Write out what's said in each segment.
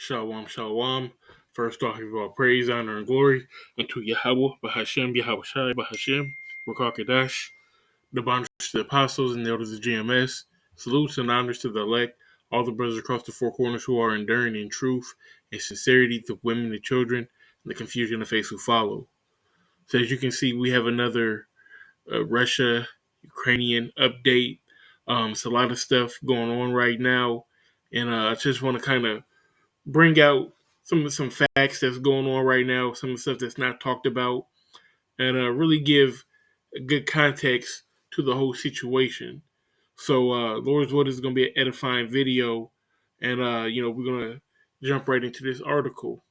Shalom, shalom. First off, give all praise, honor, and glory unto Yahweh, Bahashem, Yahweh Shai, Bahashem, Rakakadash, the bondage to the apostles and the elders of GMS. Salutes and honors to the elect, all the brothers across the four corners who are enduring in truth and sincerity, the women, the children, and the confusion of faith who follow. So as you can see, we have another Russia, Ukrainian update. It's a lot of stuff going on right now, and I just want to kind of bring out some facts that's going on right now, some of the stuff that's not talked about, and really give a good context to the whole situation. So, Lord's Word is going to be an edifying video, and we're going to jump right into this article.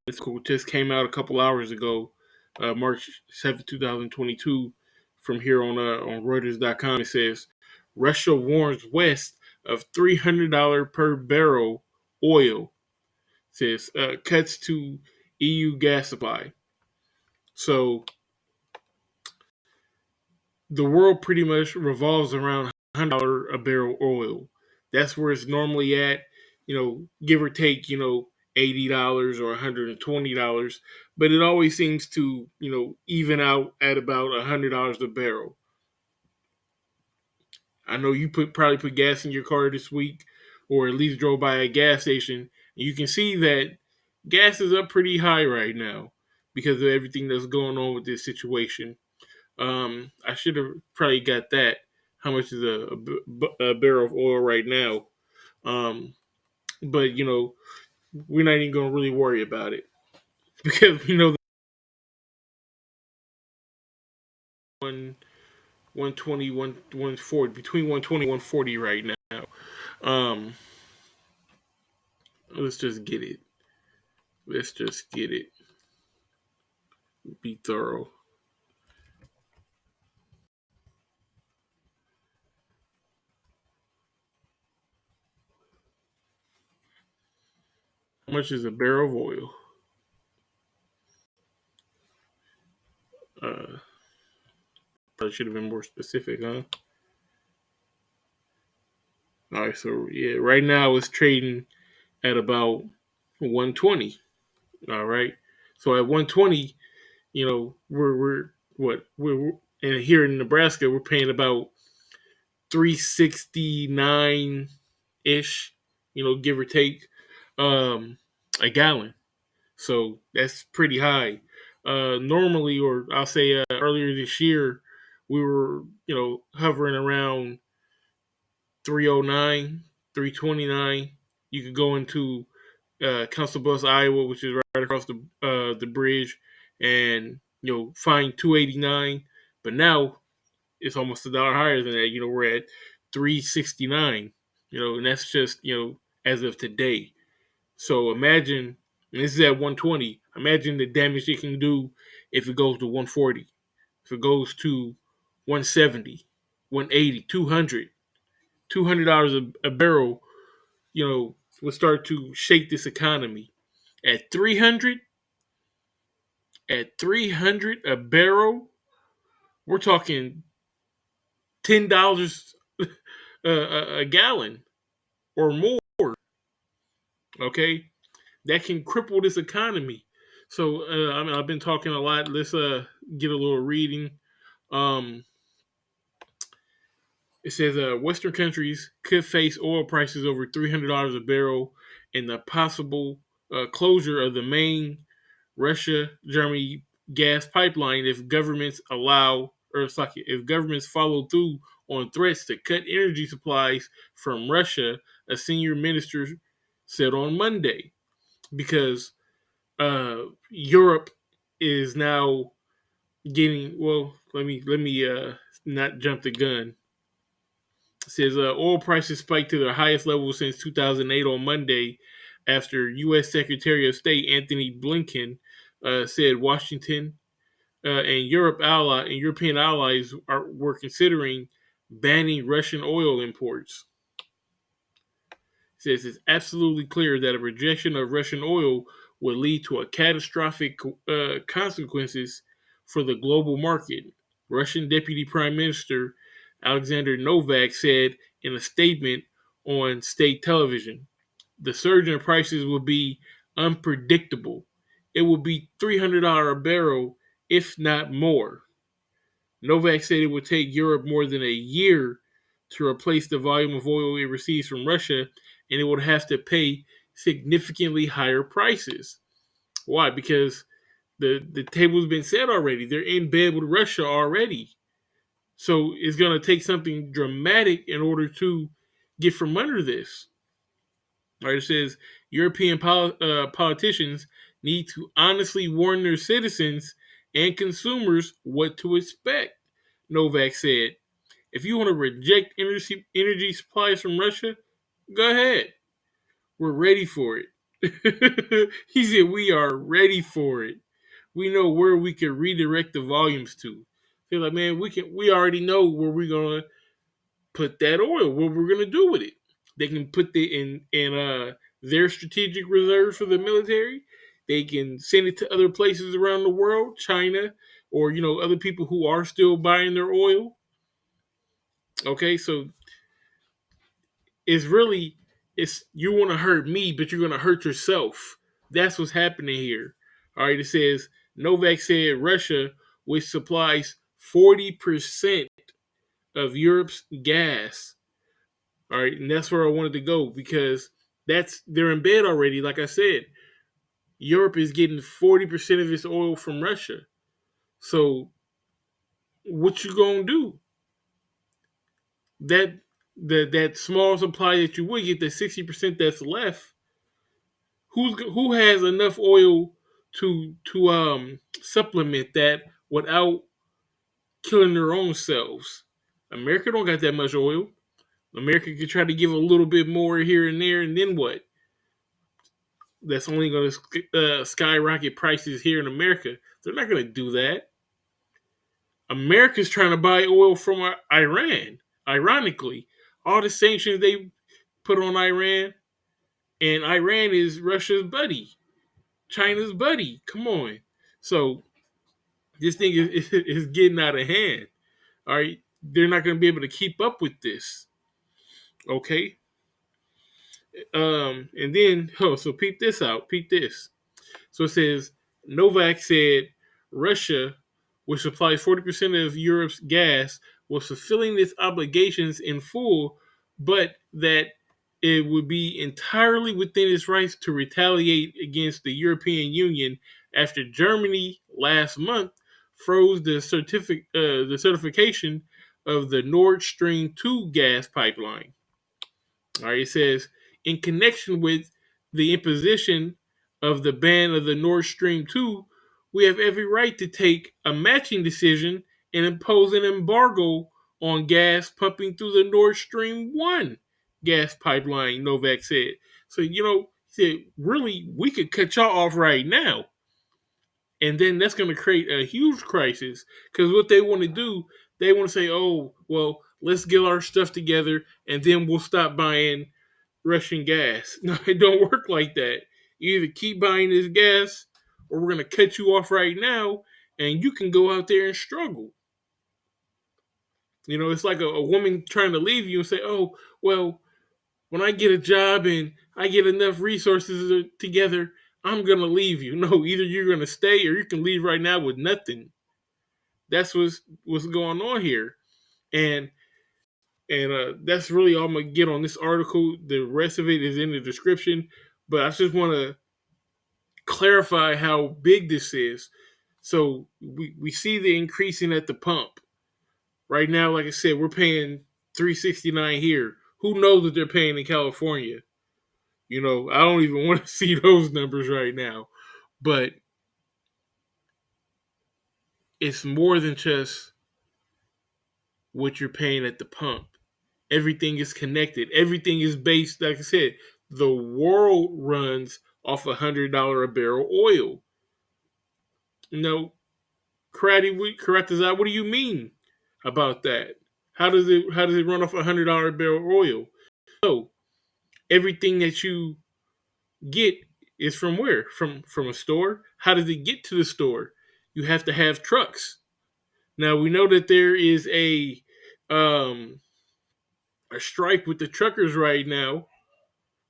This article just came out a couple hours ago, March 7th, 2022, from here on Reuters.com. It says Russia warns West of $300 per barrel oil. Says cuts to EU gas supply. So the world pretty much revolves around $100 a barrel oil. That's where it's normally at, give or take, $80 or $120. But it always seems to, even out at about $100 a barrel. I know you probably put gas in your car this week, or at least drove by a gas station, and you can see that gas is up pretty high right now because of everything that's going on with this situation. I should have probably got that. How much is a barrel of oil right now? But we're not even going to really worry about it because we know that 120, 140, between 120 and 140 right now. Let's just get it. Let's just get it. Be thorough. How much is a barrel of oil? Probably should have been more specific, huh? All right, so yeah, right now it's trading at about 120. All right, so at 120, we're what we're and here in Nebraska we're paying about 369 ish, give or take, a gallon. So that's pretty high. Normally, or I'll say earlier this year, we were hovering around 309, 329. You could go into Council Bluffs, Iowa, which is right across the bridge, and find 289. But now it's almost $1 higher than that. We're at 369. And that's just as of today. So imagine, and this is at 120. Imagine the damage it can do if it goes to 140, if it goes to 170, 180, 200. $200 a barrel, will start to shake this economy. At 300, a barrel, we're talking $10 a gallon or more. Okay, that can cripple this economy. So I've been talking a lot. Let's get a little reading. Um, it says Western countries could face oil prices over $300 a barrel, and the possible closure of the main Russia Germany gas pipeline if governments if governments follow through on threats to cut energy supplies from Russia, a senior minister said on Monday, because Europe is now getting well. Let me not jump the gun. It says oil prices spiked to their highest level since 2008 on Monday, after U.S. Secretary of State Anthony Blinken said Washington and European allies were considering banning Russian oil imports. It says it's absolutely clear that a rejection of Russian oil would lead to a catastrophic consequences for the global market, Russian Deputy Prime Minister Alexander Novak said in a statement on state television. the surge in prices will be unpredictable. It will be $300 a barrel, if not more. Novak said it would take Europe more than a year to replace the volume of oil it receives from Russia, and it would have to pay significantly higher prices. Why? Because the table's been set already. They're in bed with Russia already. So it's going to take something dramatic in order to get from under this. All right, it says European politicians need to honestly warn their citizens and consumers what to expect, Novak said. If you want to reject energy supplies from Russia, go ahead. We're ready for it. He said we are ready for it. We know where we can redirect the volumes to. They're like, man, we already know where we're gonna put that oil, what we're gonna do with it. They can put it in their strategic reserve for the military. They can send it to other places around the world, China, or other people who are still buying their oil. Okay, so it's you want to hurt me, but you're gonna hurt yourself. That's what's happening here. All right, it says Novak said Russia, which supplies 40% of Europe's gas. All right, and that's where I wanted to go because they're in bed already. Like I said, Europe is getting 40% of its oil from Russia. So what you gonna do? That that small supply that you would get, that 60% that's left, who has enough oil to supplement that without killing their own selves? America don't got that much oil. America could try to give a little bit more here and there, and then what? That's only going to skyrocket prices here in America. They're not going to do that. America's trying to buy oil from Iran. Ironically, all the sanctions they put on Iran, and Iran is Russia's buddy, China's buddy. Come on. So this thing is getting out of hand. All right. They're not going to be able to keep up with this. Okay. And then, so peep this out. Peep this. So it says Novak said Russia, which supplies 40% of Europe's gas, was fulfilling its obligations in full, but that it would be entirely within its rights to retaliate against the European Union after Germany last month froze the certification of the Nord Stream 2 gas pipeline. All right, it says in connection with the imposition of the ban of the Nord Stream 2, we have every right to take a matching decision and impose an embargo on gas pumping through the Nord Stream 1 gas pipeline, Novak said. So, he said, really, we could cut y'all off right now. And then that's going to create a huge crisis because what they want to do, they want to say, oh, well, let's get our stuff together and then we'll stop buying Russian gas. No, it don't work like that. You either keep buying this gas or we're going to cut you off right now and you can go out there and struggle. It's like a woman trying to leave you and say, oh, well, when I get a job and I get enough resources together, I'm going to leave you. No, either you're going to stay or you can leave right now with nothing. That's what's going on here. And that's really all I'm going to get on this article. The rest of it is in the description. But I just want to clarify how big this is. So we see the increasing at the pump. Right now, like I said, we're paying $3.69 here. Who knows what they're paying in California? I don't even want to see those numbers right now. But it's more than just what you're paying at the pump. Everything is connected. Everything is based, like I said, the world runs off $100 a barrel oil. Karatazai, what do you mean about that? How does it run off $100 barrel oil? So everything that you get is from where? From a store. How does it get to the store? You have to have trucks. Now we know that there is a strike with the truckers right now.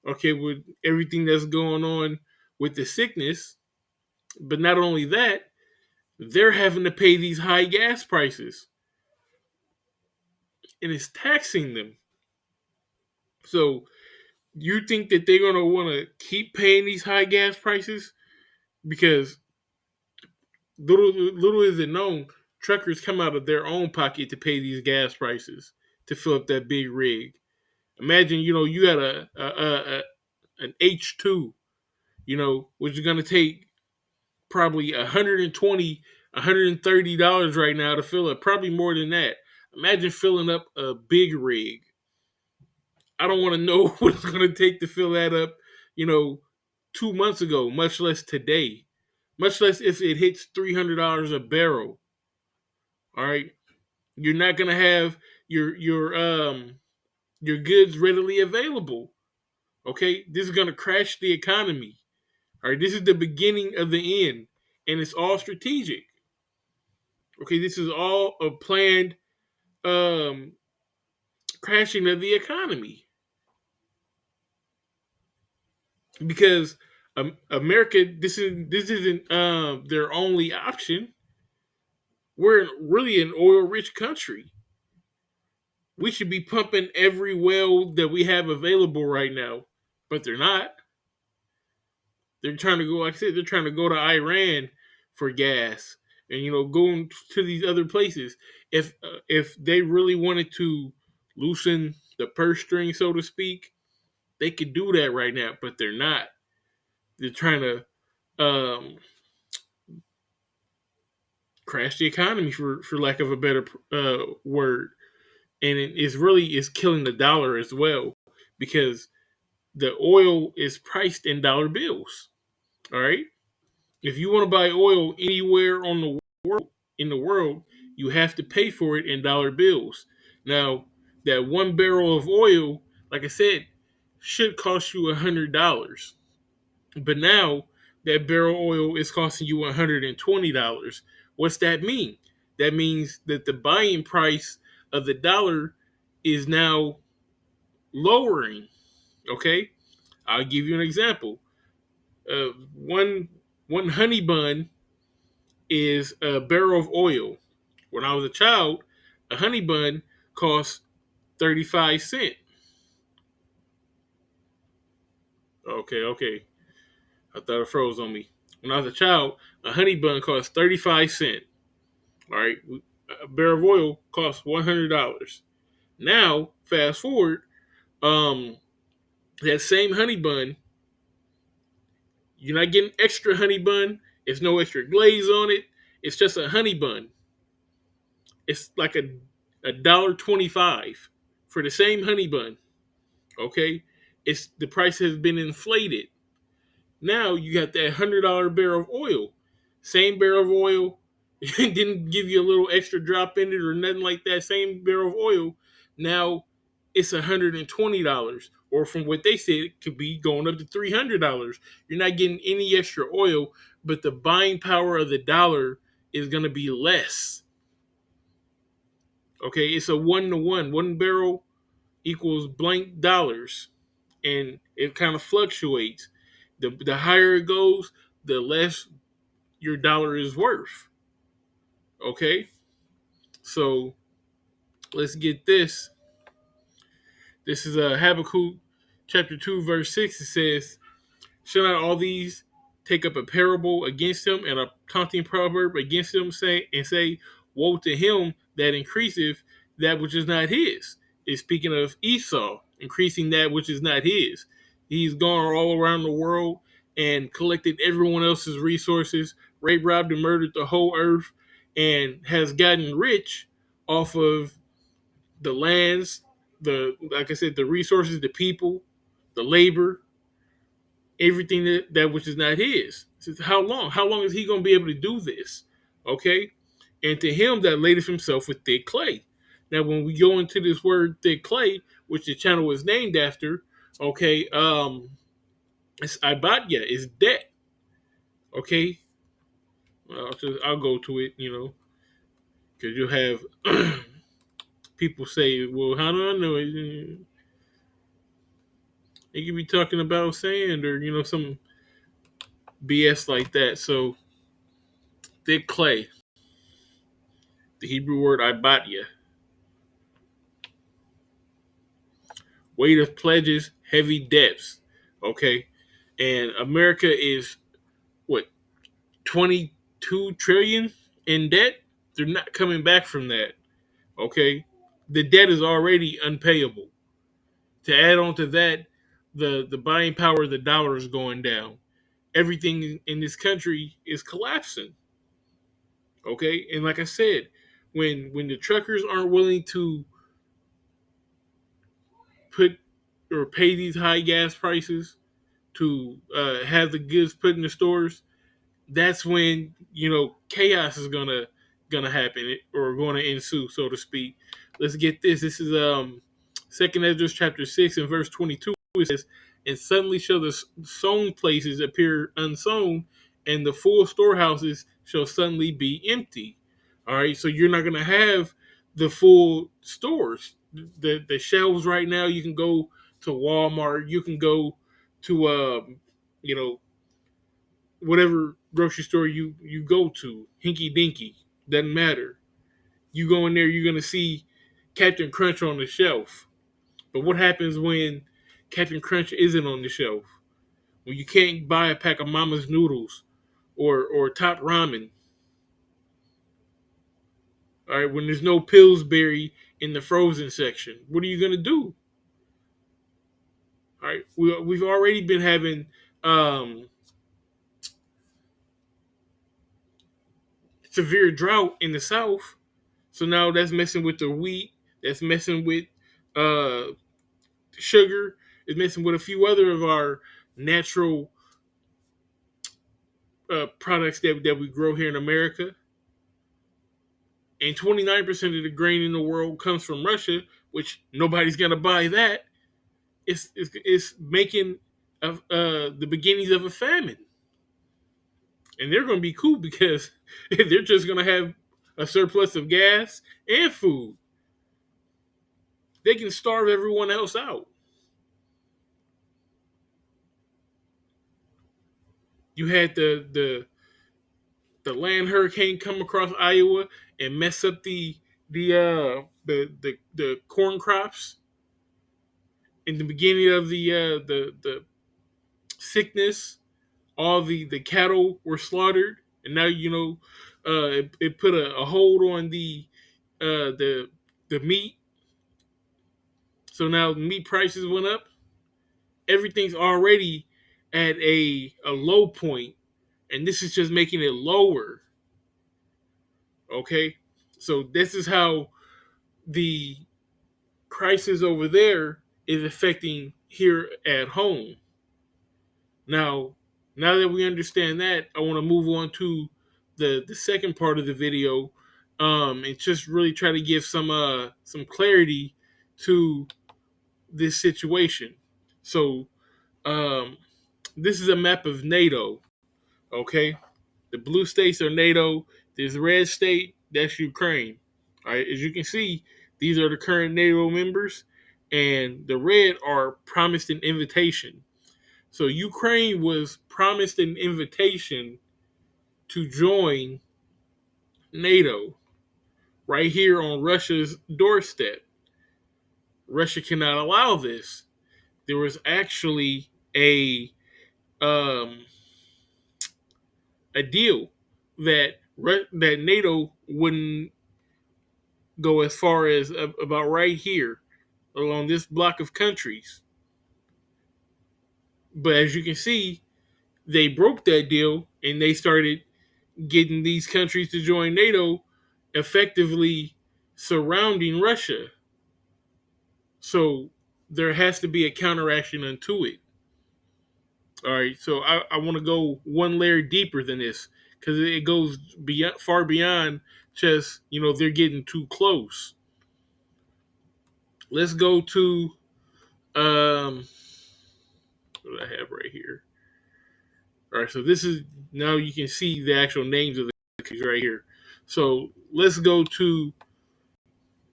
Okay, with everything that's going on with the sickness. But not only that, they're having to pay these high gas prices, and it's taxing them. So you think that they're gonna want to keep paying these high gas prices? Because little is it known, truckers come out of their own pocket to pay these gas prices to fill up that big rig. Imagine, you got an H2, which is gonna take probably $120, $130 right now to fill up, probably more than that. Imagine filling up a big rig. I don't want to know what it's going to take to fill that up, you know, 2 months ago, much less today, much less if it hits $300 a barrel. All right, you're not going to have your goods readily available. Okay, this is going to crash the economy. All right, this is the beginning of the end, and it's all strategic. Okay, this is all a planned um, crashing of the economy because America, this isn't their only option. We're really an oil-rich country. We should be pumping every well that we have available right now, but they're not. They're trying to go, like I said, they're trying to go to Iran for gas, and going to these other places. If they really wanted to loosen the purse string, so to speak, they could do that right now, but they're not. They're trying to crash the economy, for lack of a better word, and it's killing the dollar as well because the oil is priced in dollar bills. All right, if you want to buy oil anywhere on the world in the world, you have to pay for it in dollar bills. Now, that 1 barrel of oil, like I said, should cost you $100. But now that barrel oil is costing you $120. What's that mean? That means that the buying price of the dollar is now lowering. Okay, I'll give you an example. One honey bun is a barrel of oil. When I was a child, a honey bun cost 35 cents. Okay. I thought it froze on me. When I was a child, a honey bun cost 35 cents. All right, a barrel of oil costs $100. Now, fast forward, um, that same honey bun, you're not getting extra honey bun. It's no extra glaze on it. It's just a honey bun. It's like a $1.25 for the same honey bun. Okay, it's the price has been inflated. Now you got that $100 barrel of oil, same barrel of oil. It didn't give you a little extra drop in it or nothing like that. Same barrel of oil. Now it's $120, or from what they said, it could be going up to $300. You're not getting any extra oil, but the buying power of the dollar is going to be less. Okay, it's a 1-to-1. 1 barrel equals blank dollars, and it kind of fluctuates. The higher it goes, the less your dollar is worth. Okay, so let's get this. This is Habakkuk chapter 2, verse 6. It says, "Shall not all these take up a parable against him and a taunting proverb against him, say, woe to him that increaseth that which is not his?" It's speaking of Esau increasing that which is not his. He's gone all around the world and collected everyone else's resources, raped, robbed, and murdered the whole earth, and has gotten rich off of the lands, like I said, the resources, the people, the labor, everything that which is not his. Says, how long? How long is he going to be able to do this? Okay, and to him that ladeth himself with thick clay. Now, when we go into this word thick clay, which the channel was named after, okay, it's Ibadya, it's debt. Okay, I'll go to it, because you'll have people say, "Well, how do I know it?" They could be talking about sand or some BS like that. So thick clay, the Hebrew word ibatia, weight of pledges, heavy debts. Okay, and America is what 22 trillion in debt. They're not coming back from that. Okay, the debt is already unpayable. To add on to that, the buying power of the dollar is going down. Everything in this country is collapsing. Okay, and like I said, when the truckers aren't willing to put or pay these high gas prices to have the goods put in the stores, that's when chaos is gonna happen or going to ensue, so to speak. Let's get this. This is Second Ezra chapter 6 and verse 22. It says, "And suddenly shall the sown places appear unsown, and the full storehouses shall suddenly be empty." All right, so you're not gonna have the full stores. The shelves right now. You can go to Walmart. You can go to you know whatever grocery store you go to, Hinky Dinky, doesn't matter. You go in there, you're gonna see Captain Crunch on the shelf. But what happens when Captain Crunch isn't on the shelf? When you can't buy a pack of Mama's noodles or Top Ramen. All right, when there's no Pillsbury in the frozen section, what are you gonna do? All right, we've already been having um, severe drought in the South. So now that's messing with the wheat. That's messing with uh, sugar. It's messing with a few other of our natural products that we grow here in America. And 29% of the grain in the world comes from Russia, which nobody's going to buy that. It's making the beginnings of a famine. And they're going to be cool because they're just going to have a surplus of gas and food. They can starve everyone else out. You had the land hurricane come across Iowa and mess up the corn crops in the beginning of the sickness. All the cattle were slaughtered, and now it put a hold on the meat. So now meat prices went up. Everything's already at a low point, and this is just making it lower. Okay, so this is how the crisis over there is affecting here at home. Now, now that we understand that, I want to move on to the second part of the video, and just really try to give some clarity to this situation. So, um, this is a map of NATO. Okay, the blue states are NATO. This red state, that's Ukraine. All right, as you can see, these are the current NATO members, and the red are promised an invitation. So Ukraine was promised an invitation to join NATO right here on Russia's doorstep. Russia cannot allow this. There was actually um, a deal that that NATO wouldn't go as far as about right here along this block of countries. But as you can see, they broke that deal and they started getting these countries to join NATO, effectively surrounding Russia. So there has to be a counteraction unto it. All right, so I want to go one layer deeper than this because it goes far beyond just they're getting too close. Let's go to what do I have right here? All right, so this is now you can see the actual names of the countries right here. So let's go to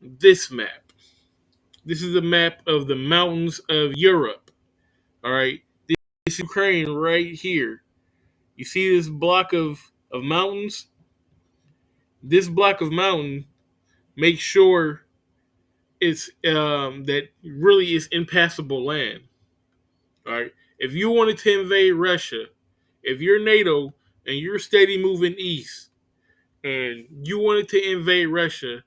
this map. This is a map of the mountains of Europe. All right, this Ukraine right here. You see this block of mountains? This block of mountain, make sure it's that really is impassable land. All right. If you wanted to invade Russia, if you're NATO and you're steady moving east and you wanted to invade Russia,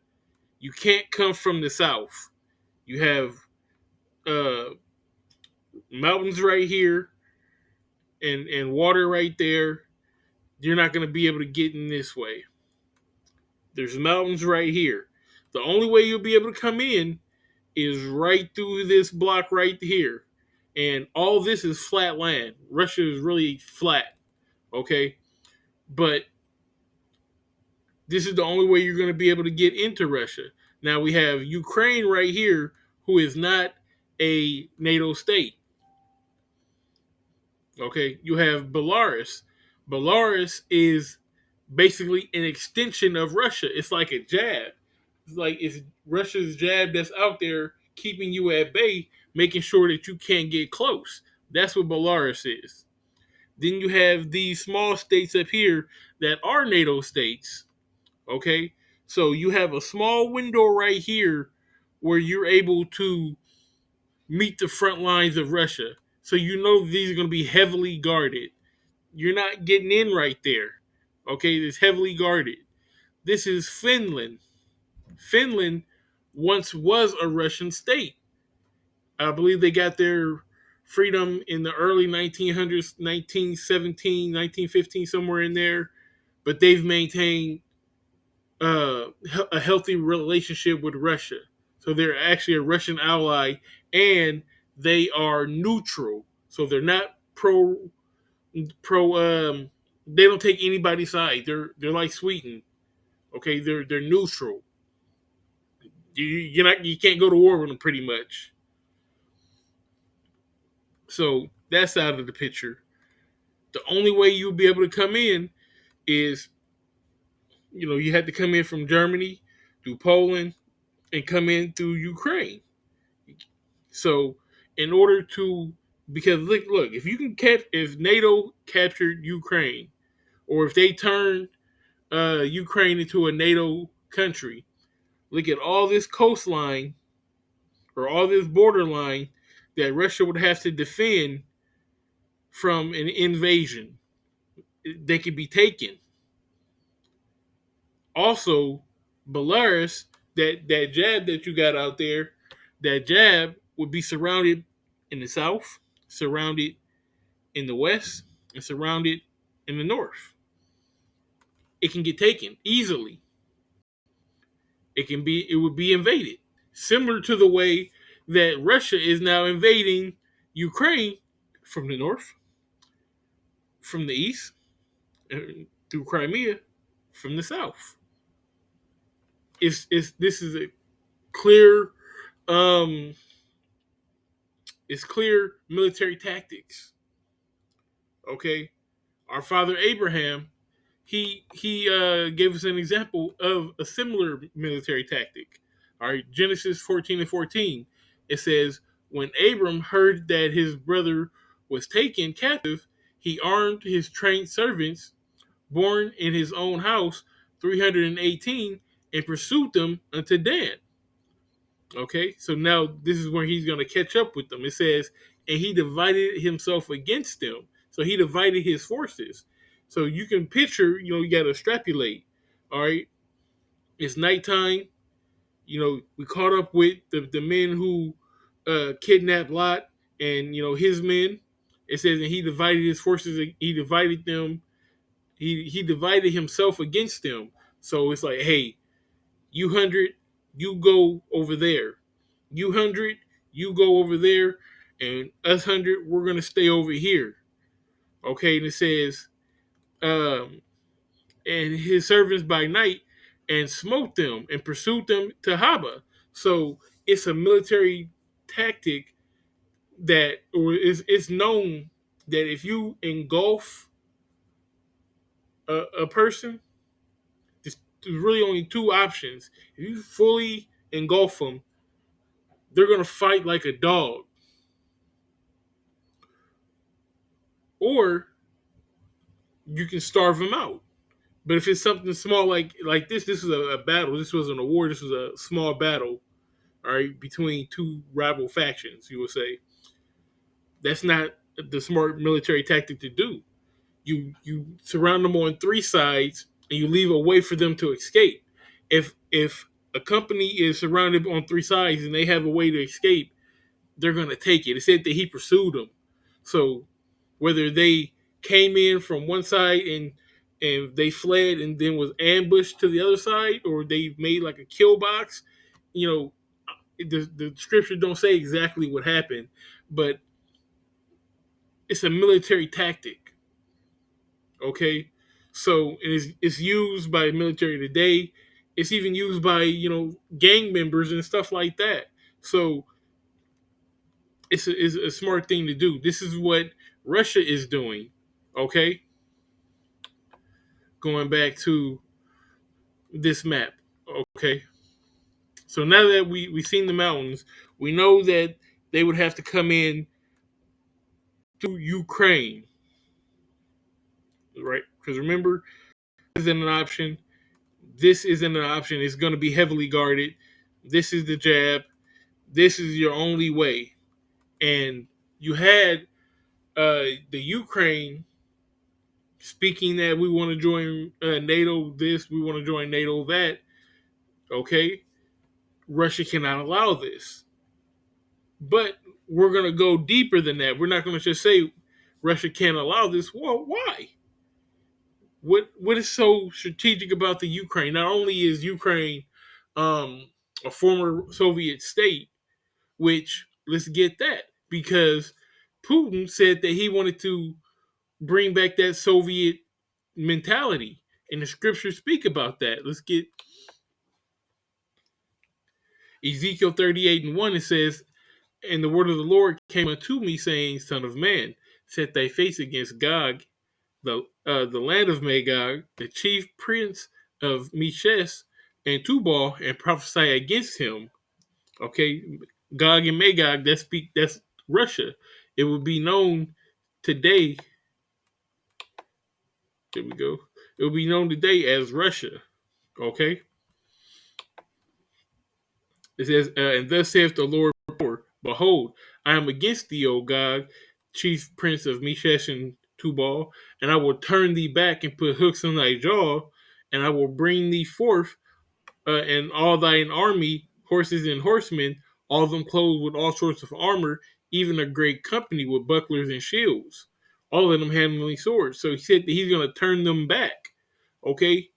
you can't come from the south. You have uh, mountains right here and water right there. You're not going to be able to get in this way. There's mountains right here. The only way you'll be able to come in is right through this block right here. And all this is flat land. Russia is really flat. Okay. But this is the only way you're going to be able to get into Russia. Now we have Ukraine right here, who is not a NATO state. Okay. You have Belarus. Belarus is basically an extension of Russia. It's like a jab. It's Russia's jab that's out there keeping you at bay, making sure that you can't get close. That's what Belarus is. Then you have these small states up here that are NATO states. Okay, so you have a small window right here where you're able to meet the front lines of Russia. So you know these are going to be heavily guarded. You're not getting in right there. Okay, it's heavily guarded. This is Finland. Finland once was a Russian state. I believe they got their freedom in the early 1900s, 1917, 1915, somewhere in there. But they've maintained a healthy relationship with Russia. So they're actually a Russian ally, and they are neutral. So they're not pro. They don't take anybody's side. They're like Sweden. Okay, they're neutral. You can't go to war with them pretty much. So that's out of the picture. The only way you'll be able to come in is, you had to come in from Germany, through Poland, and come in through Ukraine. So in order to, because look, if NATO captured Ukraine, or if they turned Ukraine into a NATO country, look at all this coastline or all this borderline that Russia would have to defend from an invasion. They could be taken. Also, Belarus, that jab that you got out there, that jab would be surrounded in the south, surrounded in the west, and surrounded in the north. It can get taken easily. It would be invaded. Similar to the way that Russia is now invading Ukraine from the north, from the east, through Crimea, from the south. This is a clear um it's clear military tactics. Okay, our father Abraham, he gave us an example of a similar military tactic. All right, Genesis 14:14. It says, when Abram heard that his brother was taken captive, he armed his trained servants, born in his own house, 318, and pursued them unto Dan. Okay, so now this is where he's going to catch up with them. It says, and he divided himself against them. So he divided his forces. So you can picture, you got to extrapolate. All right, it's nighttime. We caught up with the men who kidnapped Lot and his men. It says, and he divided his forces. He divided them. He divided himself against them. So it's like, hey, you 100, you go over there. You 100, you go over there, and us 100, we're gonna stay over here. Okay, and it says, and his servants by night, and smote them and pursued them to Haba. So it's a military tactic or it's known that if you engulf a person, there's really only two options. If you fully engulf them, they're gonna fight like a dog. or you can starve them out. But if it's something small like this is a battle. This wasn't a war. This was a small battle, all right, between two rival factions. You would say that's not the smart military tactic to do. You surround them on three sides and you leave a way for them to escape. If a company is surrounded on three sides and they have a way to escape, they're gonna take it. It said that he pursued them. So whether they came in from one side and they fled and then was ambushed to the other side, or they made like a kill box, you know, the scripture don't say exactly what happened, but it's a military tactic. Okay, so it's used by military today. It's even used by gang members and stuff like that. So it's a smart thing to do. This is what Russia is doing. Okay, going back to this map. Okay, so now that we've seen the mountains, we know that they would have to come in to Ukraine, right? Because remember, this isn't an option. This isn't an option. It's going to be heavily guarded. This is the jab. This is your only way. And you had the Ukraine speaking that we want to join NATO. This we want to join NATO. That okay. Russia cannot allow this. But we're going to go deeper than that. We're not going to just say Russia can't allow this. Well, why? What is so strategic about the Ukraine? Not only is Ukraine um, a former Soviet state, which let's get that because Putin said that he wanted to bring back that Soviet mentality, and the scriptures speak about that. Let's get Ezekiel 38:1. It says, "And the word of the Lord came unto me, saying, Son of man, set thy face against Gog, the land of Magog, the chief prince of Meshech and Tubal, and prophesy against him." Okay, Gog and Magog. That's Russia. It would be known today. There we go. It will be known today as Russia. Okay. It says, "And thus saith the Lord, behold, I am against thee, O Gog, chief prince of Meshech and Tubal, and I will turn thee back and put hooks in thy jaw, and I will bring thee forth, and all thine army, horses and horsemen, all of them clothed with all sorts of armor, even a great company with bucklers and shields, all of them handling swords." So he said that he's going to turn them back, okay,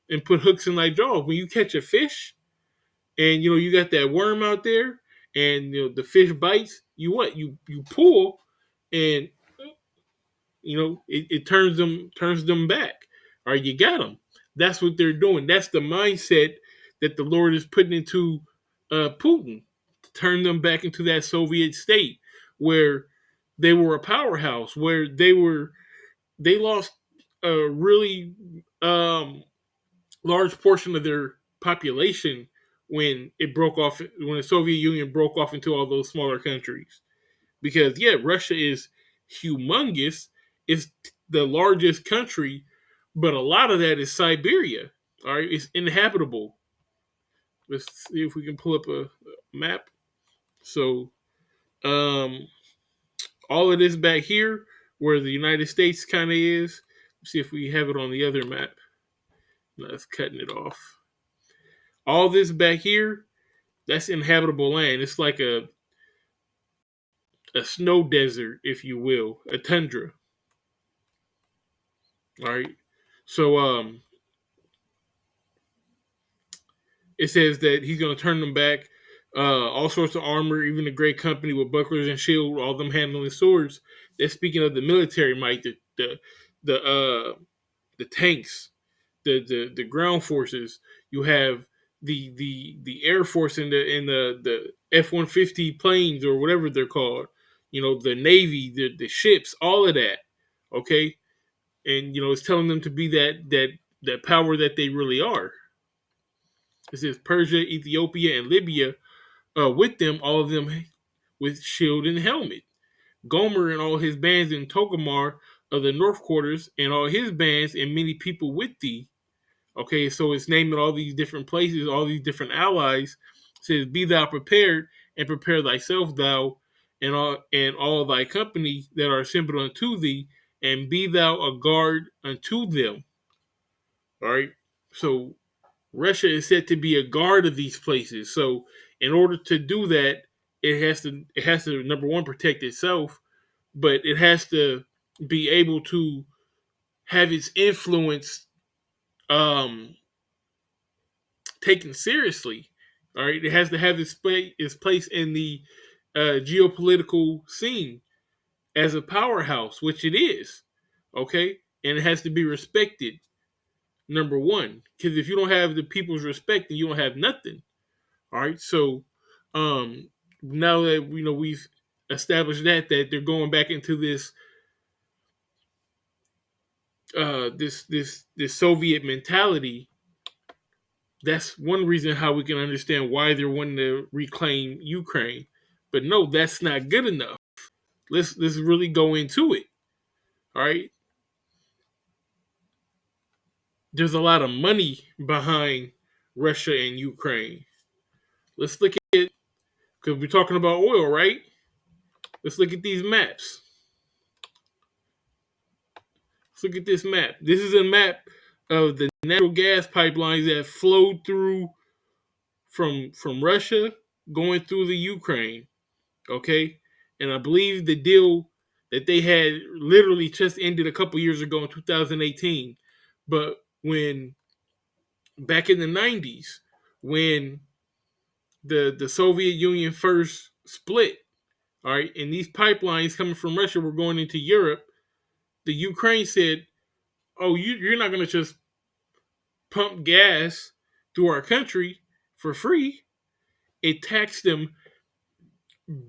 and put hooks in thy jaw. When you catch a fish, and you got that worm out there, and the fish bites you. What you pull, and it turns them back. All right, you got them. That's what they're doing. That's the mindset that the Lord is putting into Putin to turn them back into that Soviet state where they were a powerhouse, where they lost a really large portion of their population when the Soviet Union broke off into all those smaller countries. Because yeah, Russia is humongous. It's the largest country, but a lot of that is Siberia. All right, it's inhabitable. Let's see if we can pull up a map. So, um, all of this back here, where the United States kind of is. Let's see if we have it on the other map. No, it's cutting it off. All this back here, that's inhabitable land. It's like a snow desert, if you will, a tundra. All right. So it says that he's going to turn them back. All sorts of armor, even a great company with bucklers and shield, all of them handling swords. That's speaking of the military might, the tanks, the ground forces. You have the Air Force and the F-150 planes or whatever they're called. The Navy, the ships, all of that. Okay, and it's telling them to be that power that they really are. It says Persia, Ethiopia, and Libya with them, all of them with shield and helmet. Gomer and all his bands in Togomar of the North Quarters and all his bands and many people with thee. Okay, so it's naming all these different places, all these different allies. It says, "Be thou prepared, and prepare thyself, thou and all thy company that are assembled unto thee, and be thou a guard unto them." All right. So Russia is said to be a guard of these places. So in order to do that, it has to number one protect itself, but it has to be able to have its influence um, taken seriously. All right, it has to have its place in the geopolitical scene as a powerhouse, which it is. Okay, and it has to be respected. Number one, because if you don't have the people's respect, then you don't have nothing. All right, so um, now that we've established that they're going back into this Soviet mentality. That's one reason how we can understand why they're wanting to reclaim Ukraine. But no, that's not good enough. Let's really go into it. All right. There's a lot of money behind Russia and Ukraine. Let's look at it because we're talking about oil, right? Let's look at these maps. Let's look at this map. This is a map of the natural gas pipelines that flowed through from Russia going through the Ukraine. Okay, and I believe the deal that they had literally just ended a couple years ago in 2018. But when back in the 90s, when the Soviet Union first split, all right, and these pipelines coming from Russia were going into Europe, the Ukraine said, "Oh, you're not going to just pump gas through our country for free." It taxed them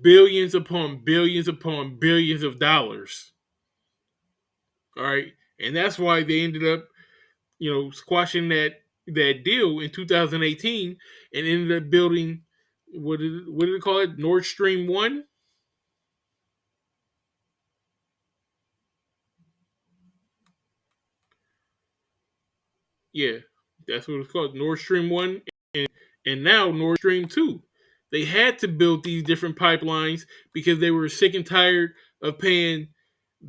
billions upon billions upon billions of dollars. All right, and that's why they ended up, squashing that deal in 2018 and ended up building what did it call it? Nord Stream 1. Yeah, that's what it's called, Nord Stream 1, and now Nord Stream 2. They had to build these different pipelines because they were sick and tired of paying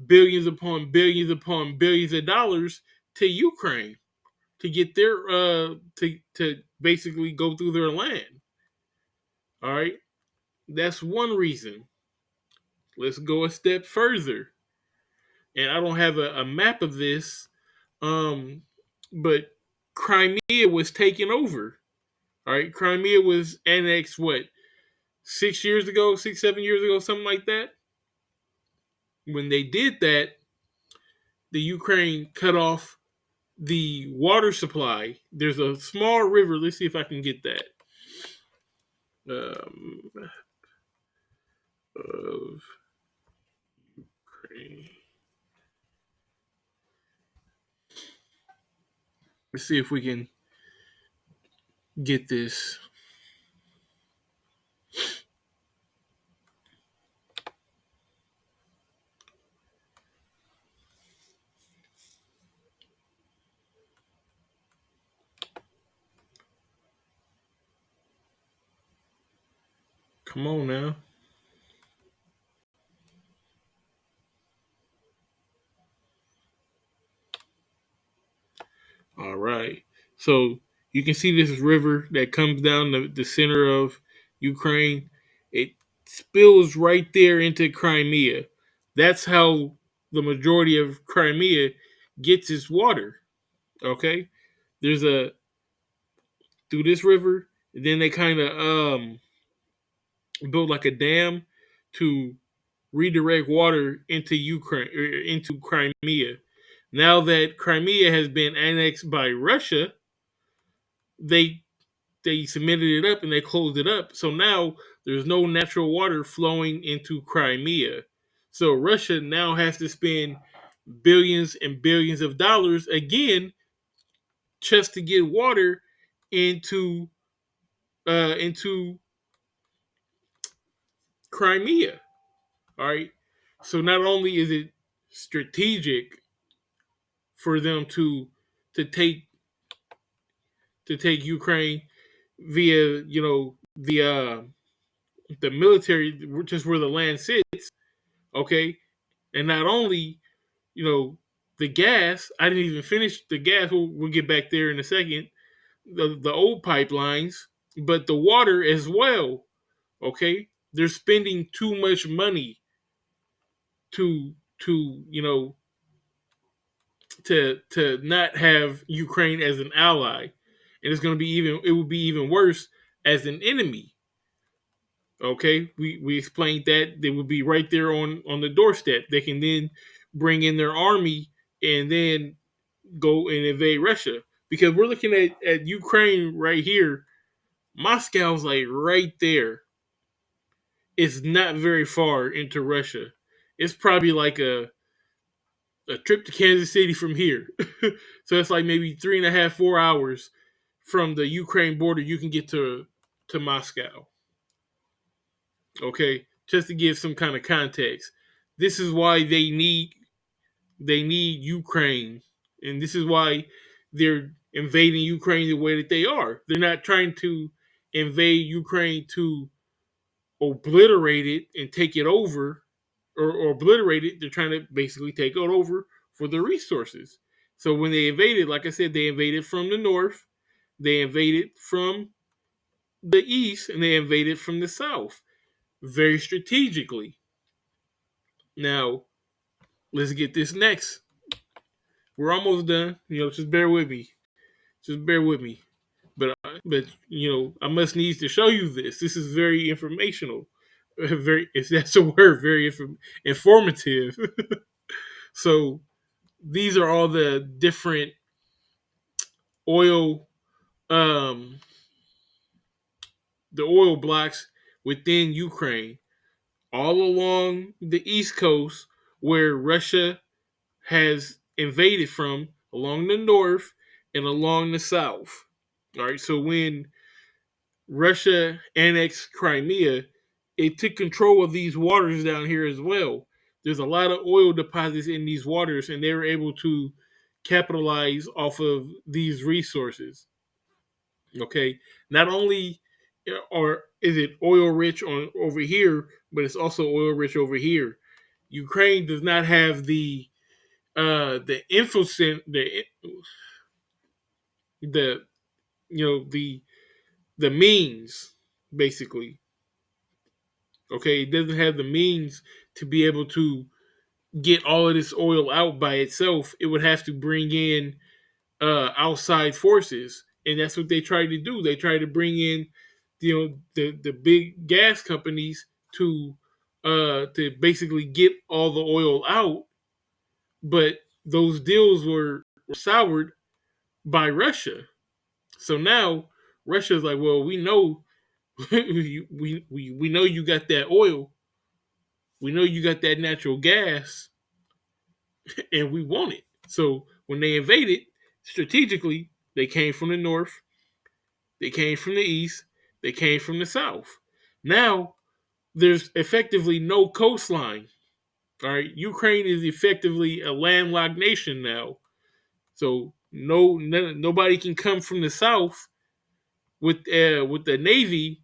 billions upon billions of dollars to Ukraine to get their to basically go through their land. All right, that's one reason. Let's go a step further, and I don't have a map of this, but Crimea was taken over. All right, Crimea was annexed what 6 years ago, 6 7 years ago, something like that. When they did that, the Ukraine cut off the water supply. There's a small river. Let's see if I can get that. Um, of Ukraine. Let's see if we can get this. Come on now. All right. So you can see this river that comes down the center of Ukraine. It spills right there into Crimea. That's how the majority of Crimea gets its water. Okay. There's a through this river. Then they kind of build like a dam to redirect water into Ukraine or into Crimea. Now that Crimea has been annexed by Russia, they they cemented it up and they closed it up. So now there's no natural water flowing into Crimea. So Russia now has to spend billions and billions of dollars again just to get water into into Crimea. All right. So not only is it strategic for them to take to take Ukraine via the military, just where the land sits, okay, and not only you know the gas. I didn't even finish the gas. We'll get back there in a second. The old pipelines, but the water as well. Okay, they're spending too much money to to not have Ukraine as an ally, and it's going to be even. It would be even worse as an enemy. Okay, we explained that they would be right there on the doorstep. They can then bring in their army and then go and invade Russia, because we're looking at Ukraine right here. Moscow's like right there. It's not very far into Russia. It's probably like a trip to Kansas City from here. So it's like maybe 3.5, 4 hours from the Ukraine border. You can get to Moscow. Okay, just to give some kind of context, this is why they need Ukraine, and this is why they're invading Ukraine the way that they are. They're not trying to invade Ukraine to obliterate it and take it over, or obliterate it. They're trying to basically take it over for the resources. So when they invaded, like I said, they invaded from the north, they invaded from the east, and they invaded from the south very strategically. Now, let's get this next. We're almost done. Just bear with me. Just bear with me. But I must needs to show you this. This is very informational. Very, if that's a word, very informative. So these are all the different oil, um, the oil blocks within Ukraine, all along the east coast, where Russia has invaded from, along the north and along the south. All right, so when Russia annexed Crimea, it took control of these waters down here as well. There's a lot of oil deposits in these waters, and they were able to capitalize off of these resources. Okay, not only or is it oil rich on over here, but it's also oil rich over here. Ukraine does not have the infocent the the means, basically. Okay, it doesn't have the means to be able to get all of this oil out by itself. It would have to bring in outside forces, and that's what they try to do. They try to bring in the big gas companies to basically get all the oil out, but those deals were soured by Russia. So now Russia's like, well, we know we know you got that oil, we know you got that natural gas, and we want it. So when they invaded, strategically, they came from the north, they came from the east, they came from the south. Now there's effectively no coastline. All right, Ukraine is effectively a landlocked nation now. So nobody can come from the south with the navy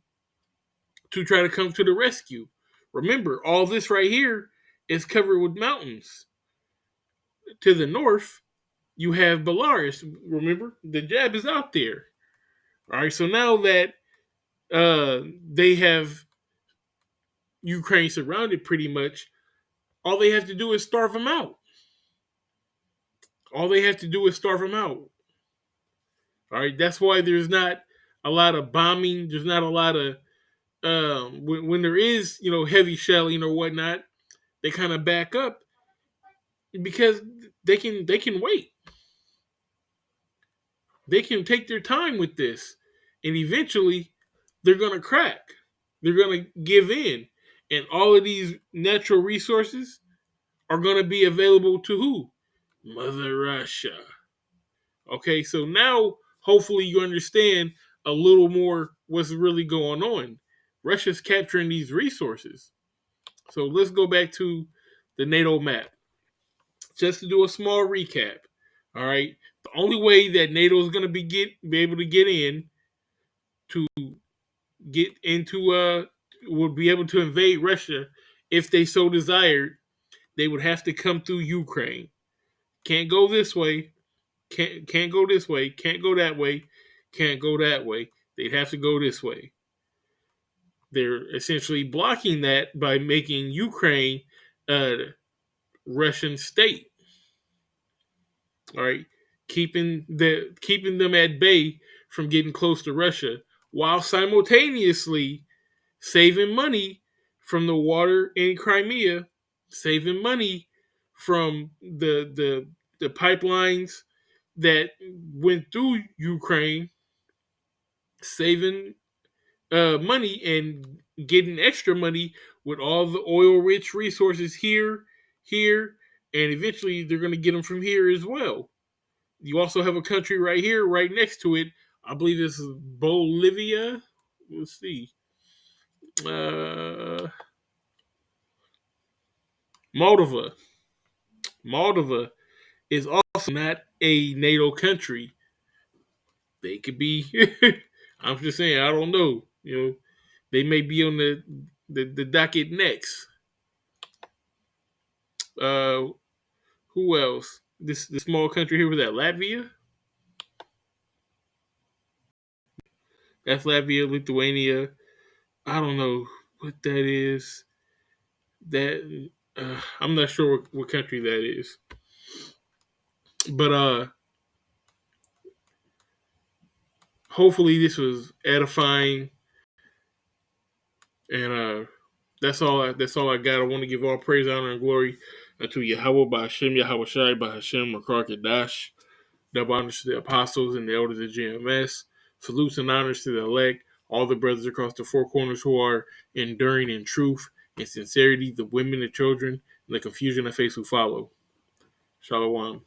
to try to come to the rescue. Remember, all this right here is covered with mountains. To the north, you have Belarus. Remember, the jab is out there. All right, so now that they have Ukraine surrounded pretty much, all they have to do is starve them out. All they have to do is starve them out. All right, that's why there's not a lot of bombing. There's not a lot of when there is heavy shelling or whatnot, they kind of back up because they can wait. They can take their time with this, and eventually they're gonna crack. They're gonna give in, and all of these natural resources are gonna be available to who? Mother Russia. Okay, so now hopefully you understand a little more what's really going on. Russia's capturing these resources. So let's go back to the NATO map. Just to do a small recap. All right. The only way that NATO is going to be able to get in to get into would be able to invade Russia if they so desired. They would have to come through Ukraine. Can't go this way. Can't go this way. Can't go that way. Can't go that way. They'd have to go this way. They're essentially blocking that by making Ukraine a Russian state. All right, keeping them at bay from getting close to Russia, while simultaneously saving money from the water in Crimea, saving money from the pipelines that went through Ukraine, saving money and getting extra money with all the oil-rich resources here, and eventually they're going to get them from here as well. You also have a country right here, right next to it. I believe this is Bolivia. Let's see. Moldova. Moldova is also not a NATO country. They could be. I'm just saying. I don't know. They may be on the docket next. Who else? This small country here, was that Latvia? That's Latvia, Lithuania. I don't know what that is. That I'm not sure what country that is. But hopefully this was edifying, and that's all I got. I want to give all praise, honor, and glory unto Yahweh, by Hashem, Yahweh Shai, by Hashem, Makar Kadash. Double honors to the apostles and the elders of GMS. Salutes and honors to the elect, all the brothers across the four corners who are enduring in truth and sincerity, the women, the children, and the confusion of faith who follow. Shalom.